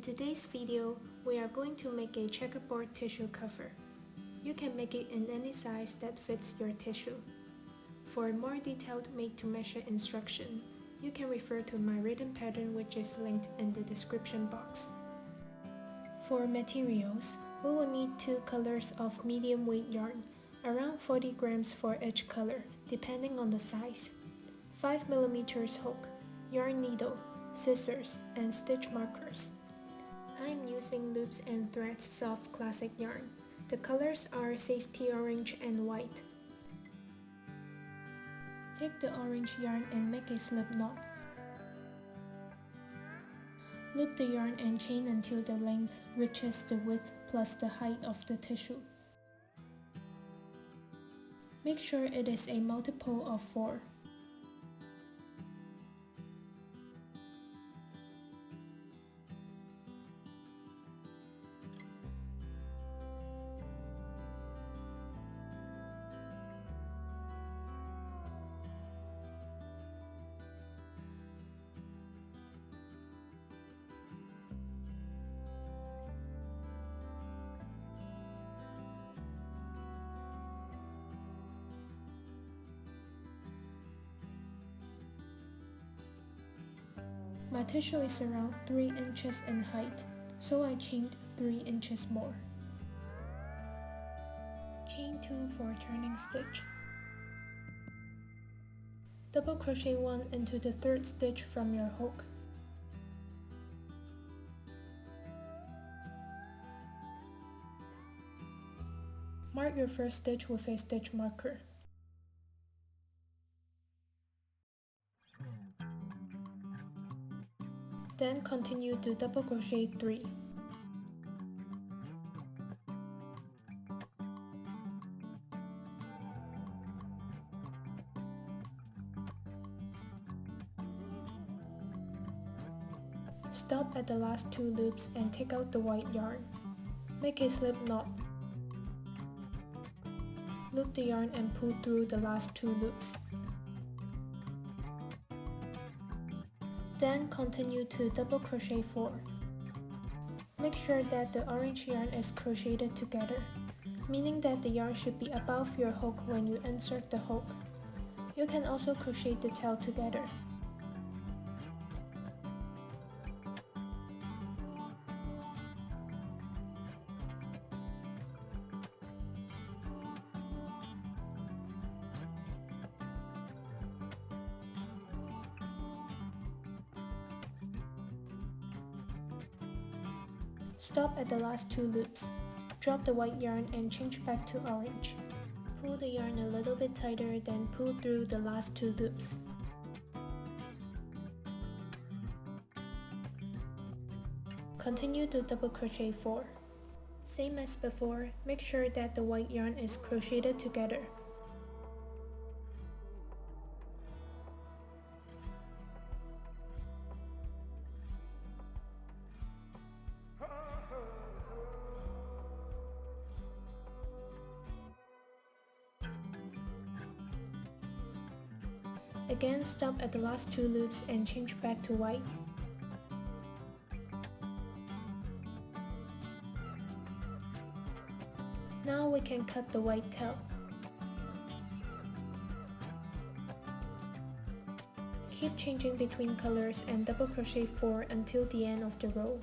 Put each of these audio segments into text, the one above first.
In today's video, we are going to make a checkerboard tissue cover. You can make it in any size that fits your tissue. For a more detailed made-to-measure instruction, you can refer to my written pattern, which is linked in the description box. For materials, we will need 2 colors of medium weight yarn, around 40 grams for each color, depending on the size, 5mm hook, yarn needle, scissors, and stitch markers. I am using loops and threads soft classic yarn. The colors are safety orange and white. Take the orange yarn and make a slip knot. Loop the yarn and chain until the length reaches the width plus the height of the tissue. Make sure it is a multiple of 4. My tissue is around 3 inches in height, so I chained 3 inches more. Chain 2 for turning stitch. Double crochet 1 into the 3rd stitch from your hook. Mark your first stitch with a stitch marker. Then continue to double crochet 3. Stop at the last 2 loops and take out the white yarn. Make a slip knot. Loop the yarn and pull through the last 2 loops. Then continue to double crochet 4. Make sure that the orange yarn is crocheted together, meaning that the yarn should be above your hook when you insert the hook. You can also crochet the tail together. Stop at the last 2 loops. Drop the white yarn and change back to orange. Pull the yarn a little bit tighter, then pull through the last 2 loops. Continue to double crochet 4. Same as before, make sure that the white yarn is crocheted together. Again, stop at the last 2 loops and change back to white. Now we can cut the white tail. Keep changing between colors and double crochet 4 until the end of the row.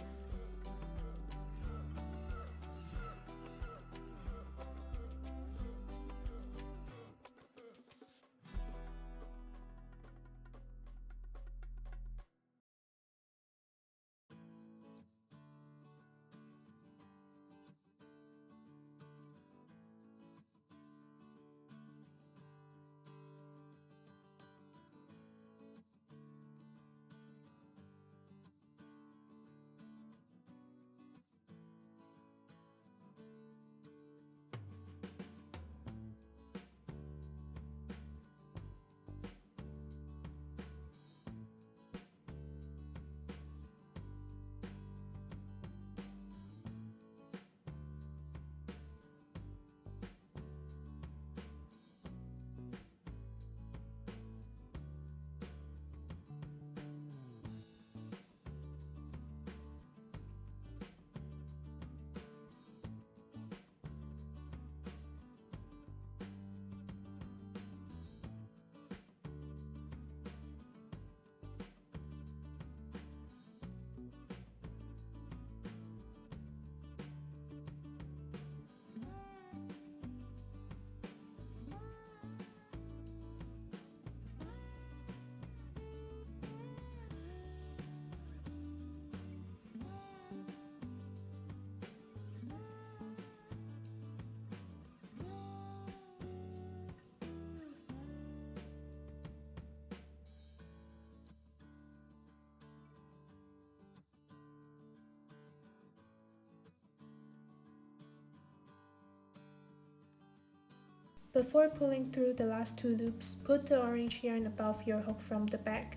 Before pulling through the last 2 loops, put the orange yarn above your hook from the back.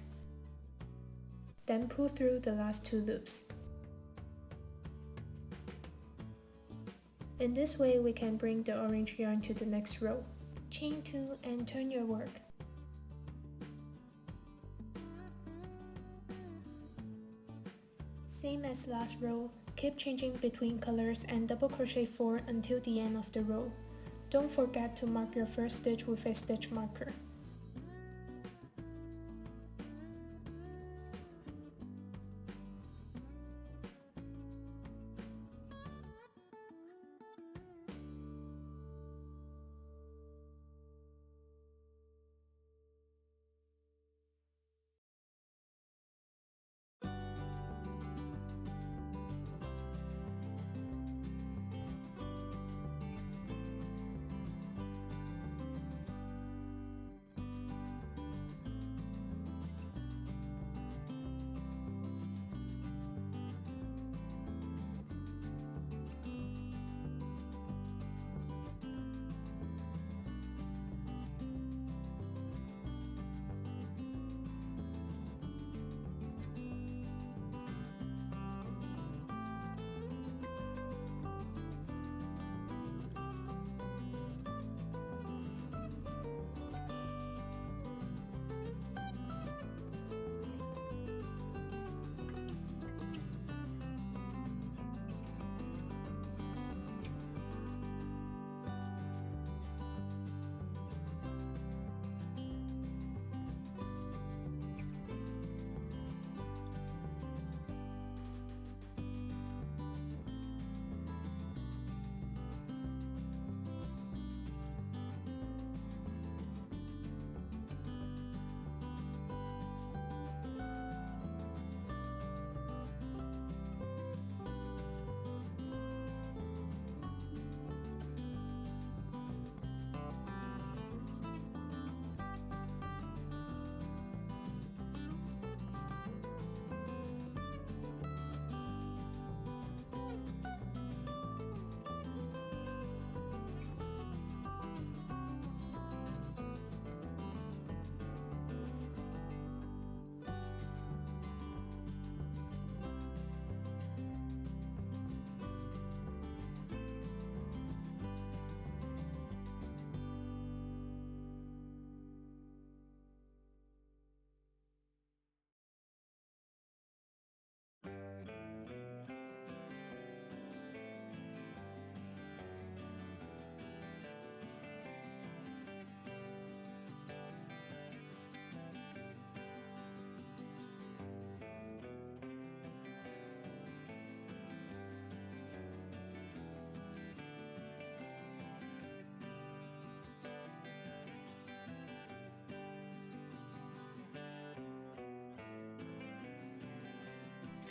Then pull through the last 2 loops. In this way, we can bring the orange yarn to the next row. Chain 2 and turn your work. Same as last row, keep changing between colors and double crochet 4 until the end of the row. Don't forget to mark your first stitch with a stitch marker.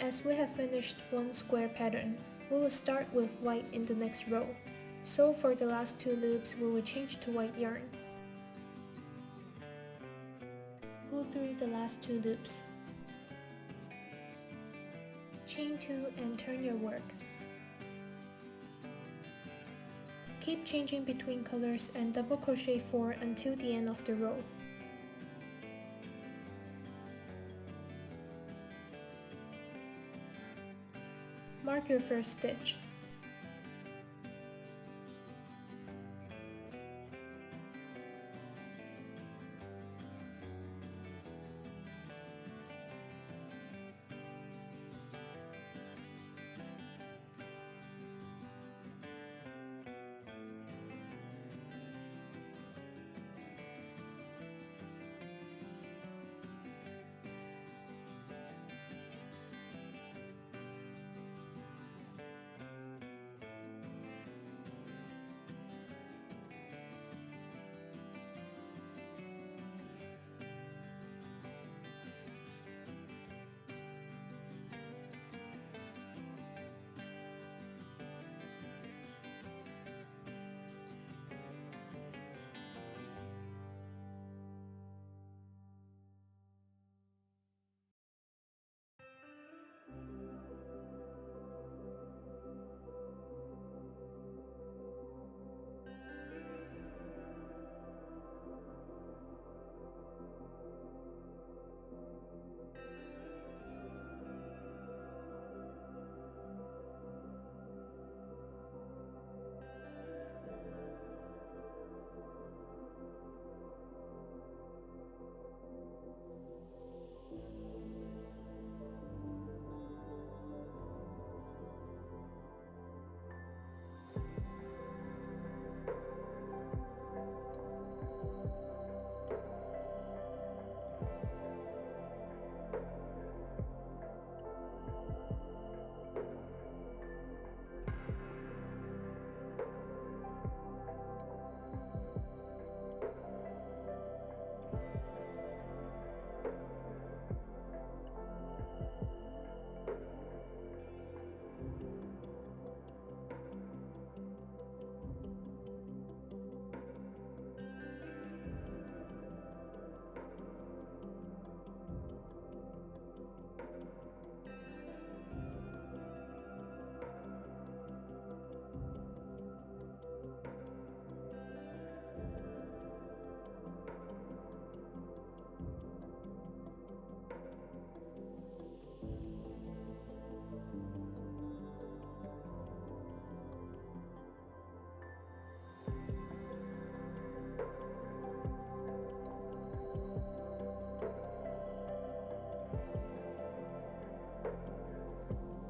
As we have finished one square pattern, we will start with white in the next row. So for the last 2 loops, we will change to white yarn. Pull through the last 2 loops. Chain 2 and turn your work. Keep changing between colors and double crochet 4 until the end of the row. Mark your first stitch.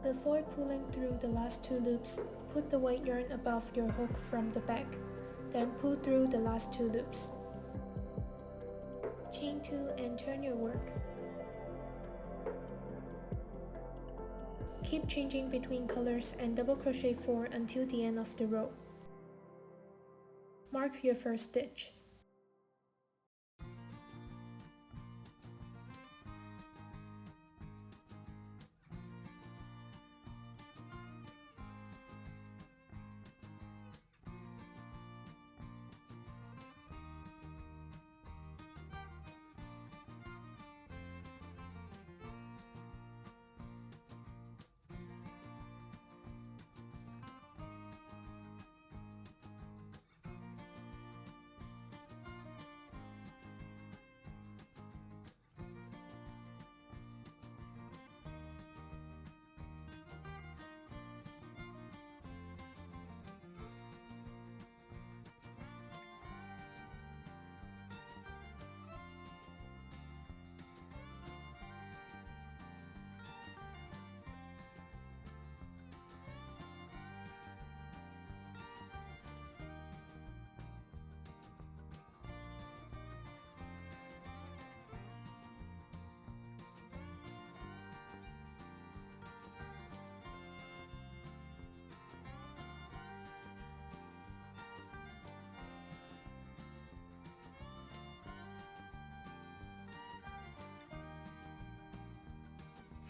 Before pulling through the last 2 loops, put the white yarn above your hook from the back, then pull through the last 2 loops. Chain 2 and turn your work. Keep changing between colors and double crochet 4 until the end of the row. Mark your first stitch.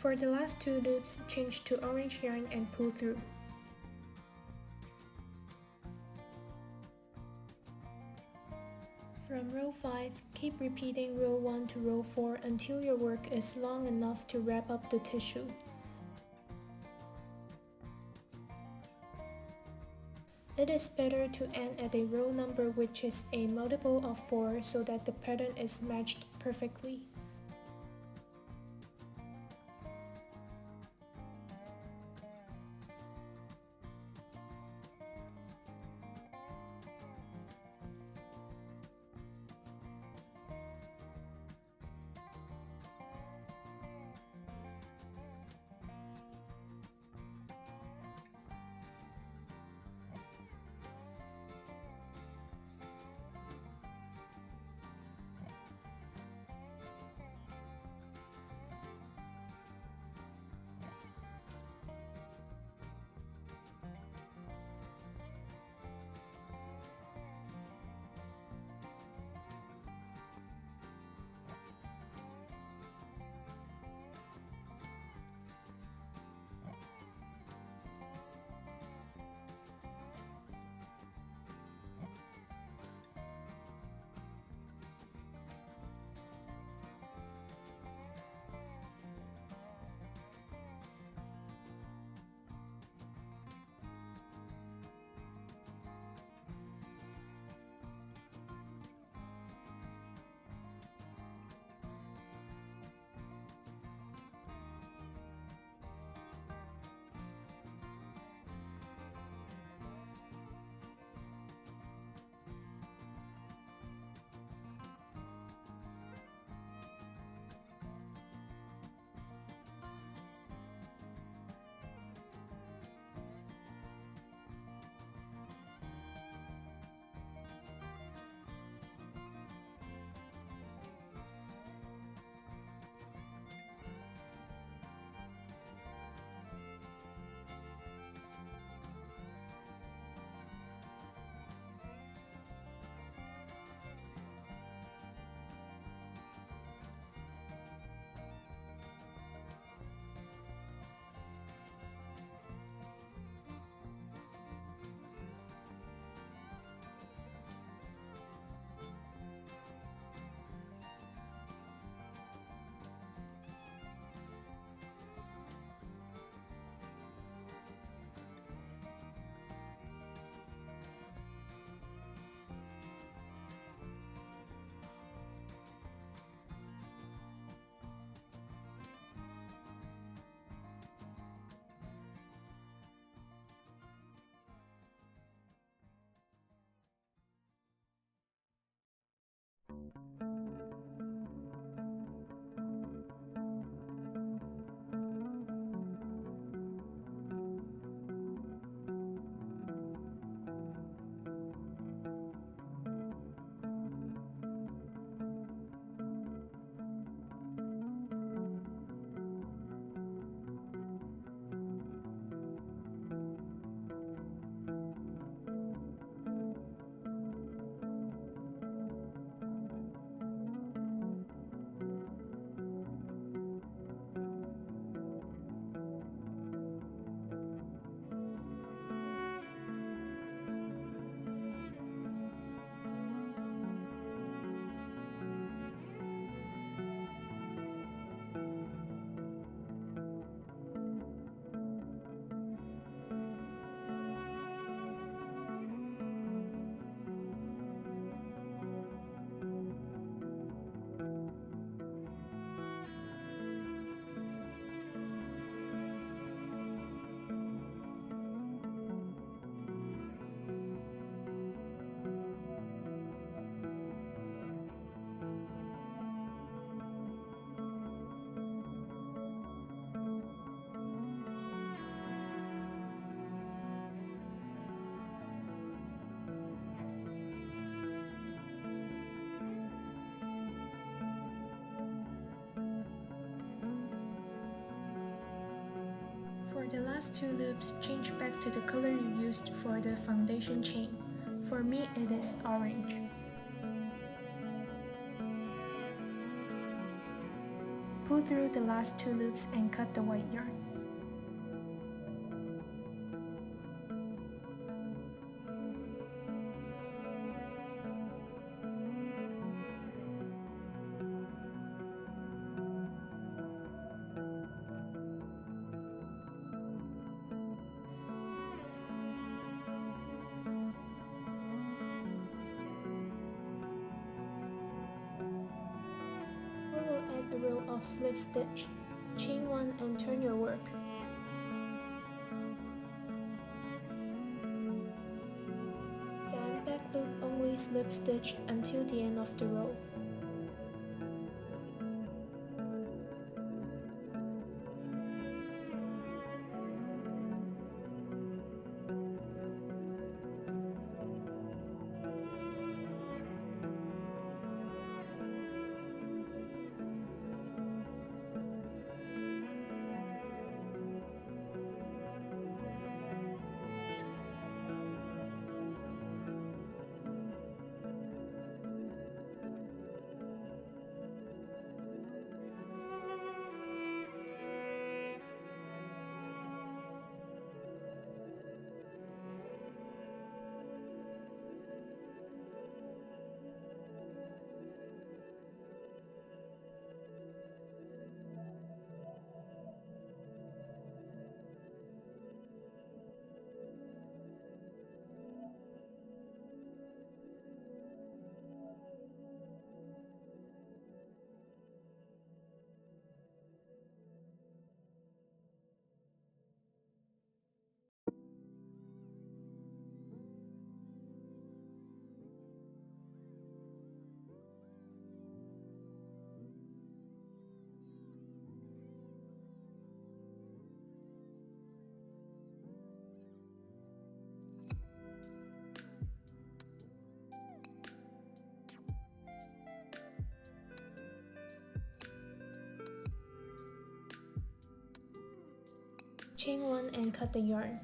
For the last 2 loops, change to orange yarn and pull through. From row 5, keep repeating row 1 to row 4 until your work is long enough to wrap up the tissue. It is better to end at a row number which is a multiple of 4 so that the pattern is matched perfectly. For the last two loops, change back to the color you used for the foundation chain. For me, it is orange. Pull through the last two loops and cut the white yarn. We will add a row of slip stitch. Chain 1 and turn your work. Then back loop only slip stitch until the end of the row. Chain 1 and cut the yarn.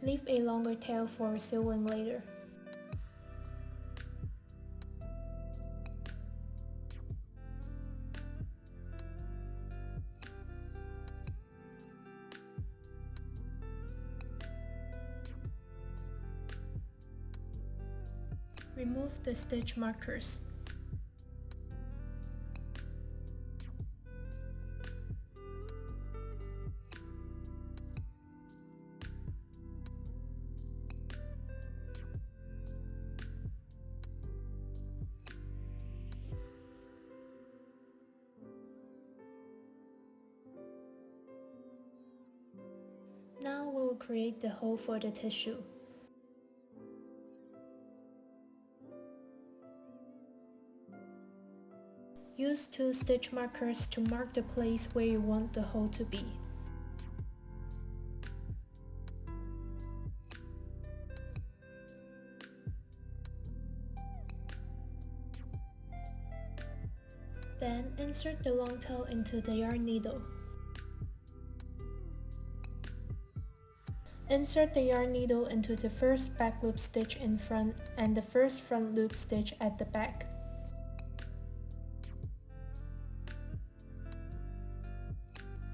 Leave a longer tail for sewing later. Remove the stitch markers. Now we will create the hole for the tissue. Use 2 stitch markers to mark the place where you want the hole to be. Then insert the long tail into the yarn needle. Insert the yarn needle into the first back loop stitch in front and the first front loop stitch at the back.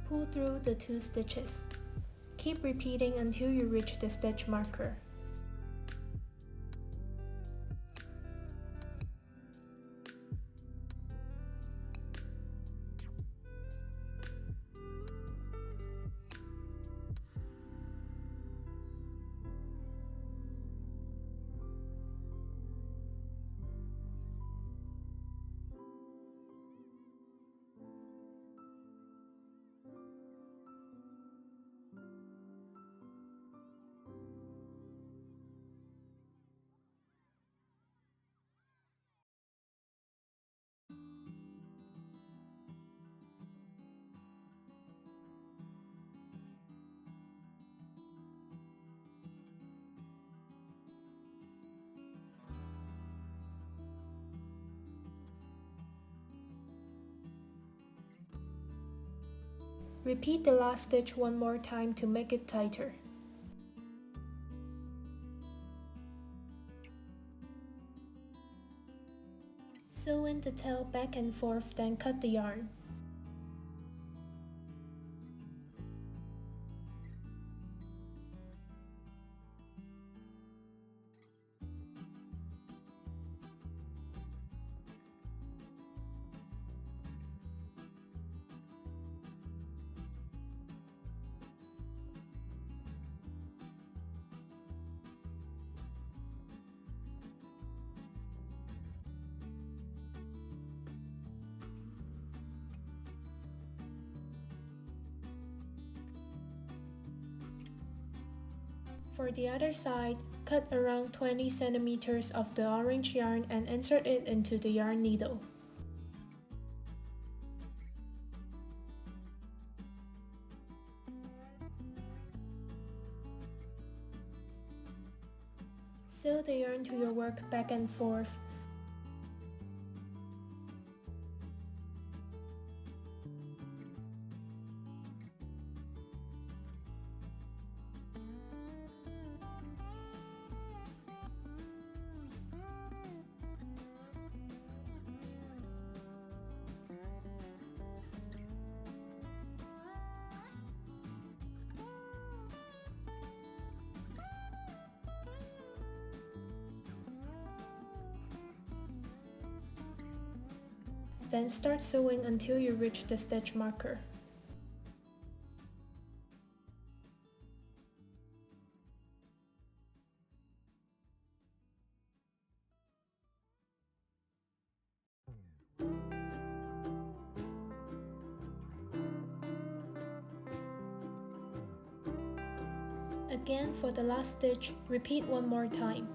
Pull through the 2 stitches. Keep repeating until you reach the stitch marker. Repeat the last stitch one more time to make it tighter. Sew in the tail back and forth, then cut the yarn. For the other side, cut around 20 centimeters of the orange yarn and insert it into the yarn needle. Sew the yarn to your work back and forth. Then start sewing until you reach the stitch marker. Again, for the last stitch, repeat one more time.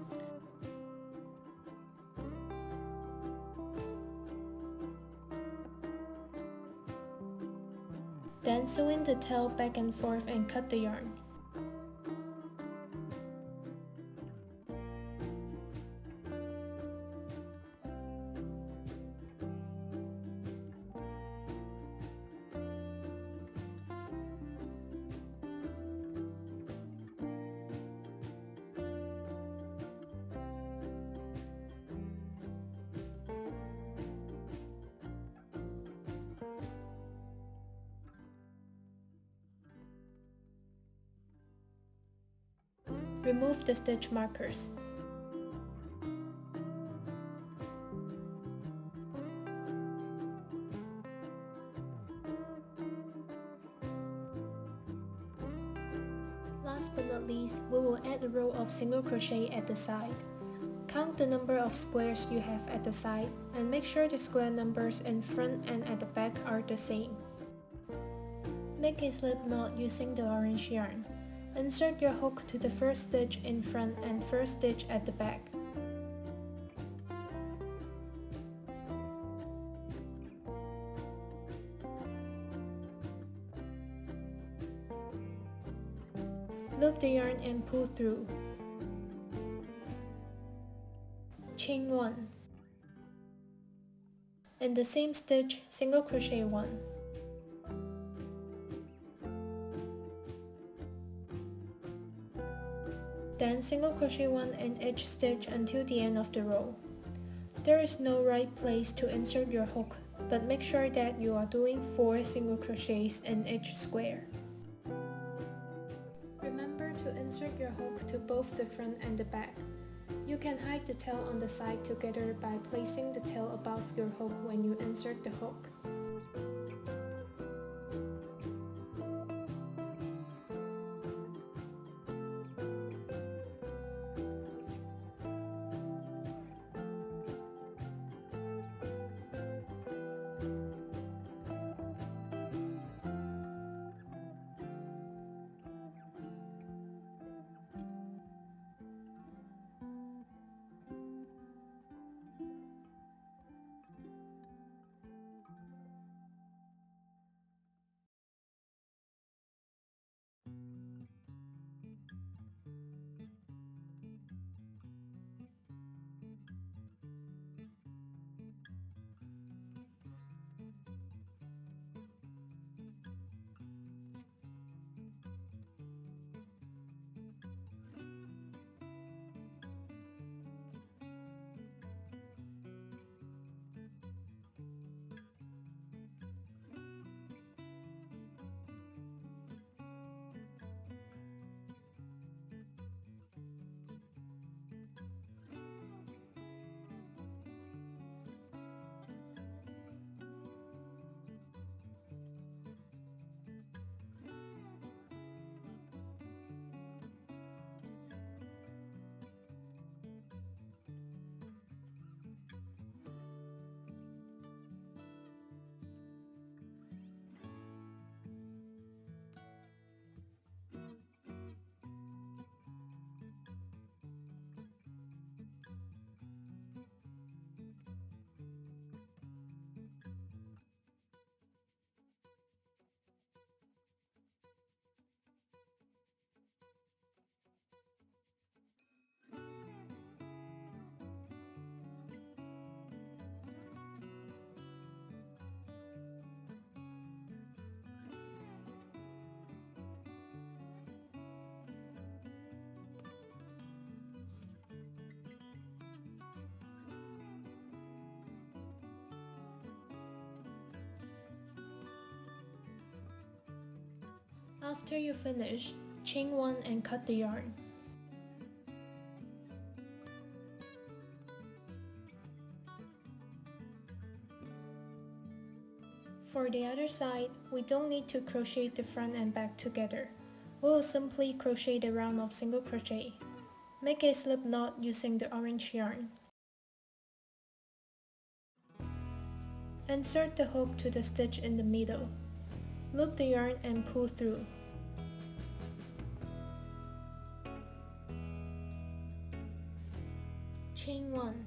Then sew in the tail back and forth and cut the yarn. Remove the stitch markers. Last but not least, we will add a row of single crochet at the side. Count the number of squares you have at the side and make sure the square numbers in front and at the back are the same. Make a slip knot using the orange yarn. Insert your hook to the first stitch in front and first stitch at the back. Loop the yarn and pull through. Chain 1. In the same stitch, single crochet 1. Then single crochet 1 in each stitch until the end of the row. There is no right place to insert your hook, but make sure that you are doing 4 single crochets in each square. Remember to insert your hook to both the front and the back. You can hide the tail on the side together by placing the tail above your hook when you insert the hook. After you finish, chain 1 and cut the yarn. For the other side, we don't need to crochet the front and back together. We will simply crochet the round of single crochet. Make a slip knot using the orange yarn. Insert the hook to the stitch in the middle. Loop the yarn and pull through. Chain 1.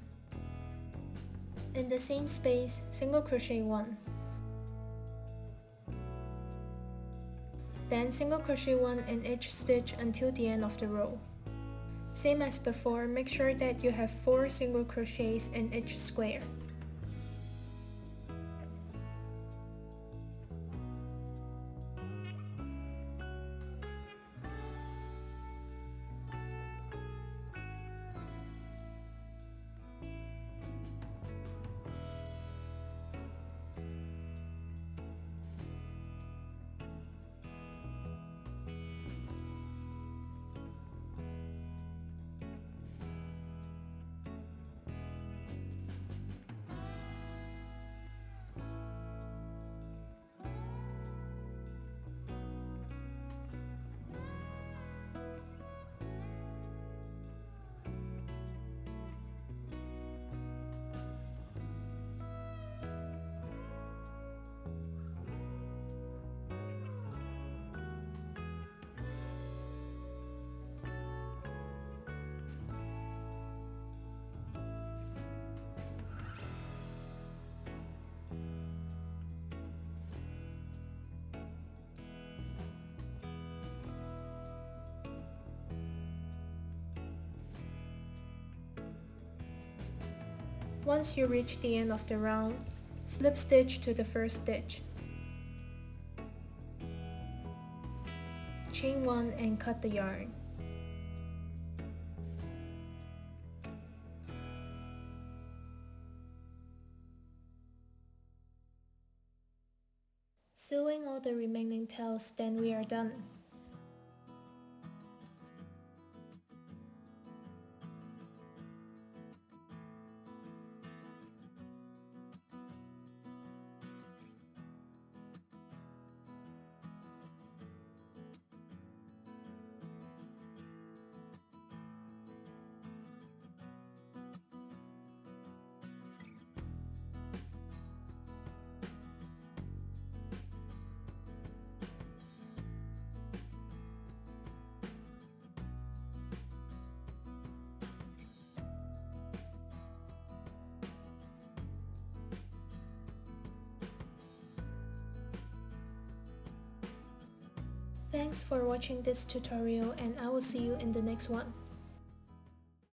In the same space, single crochet 1. Then single crochet 1 in each stitch until the end of the row. Same as before, make sure that you have 4 single crochets in each square. Once you reach the end of the round, slip stitch to the first stitch. Chain 1 and cut the yarn. Sewing all the remaining tails, then we are done. Thanks for watching this tutorial, and I will see you in the next one.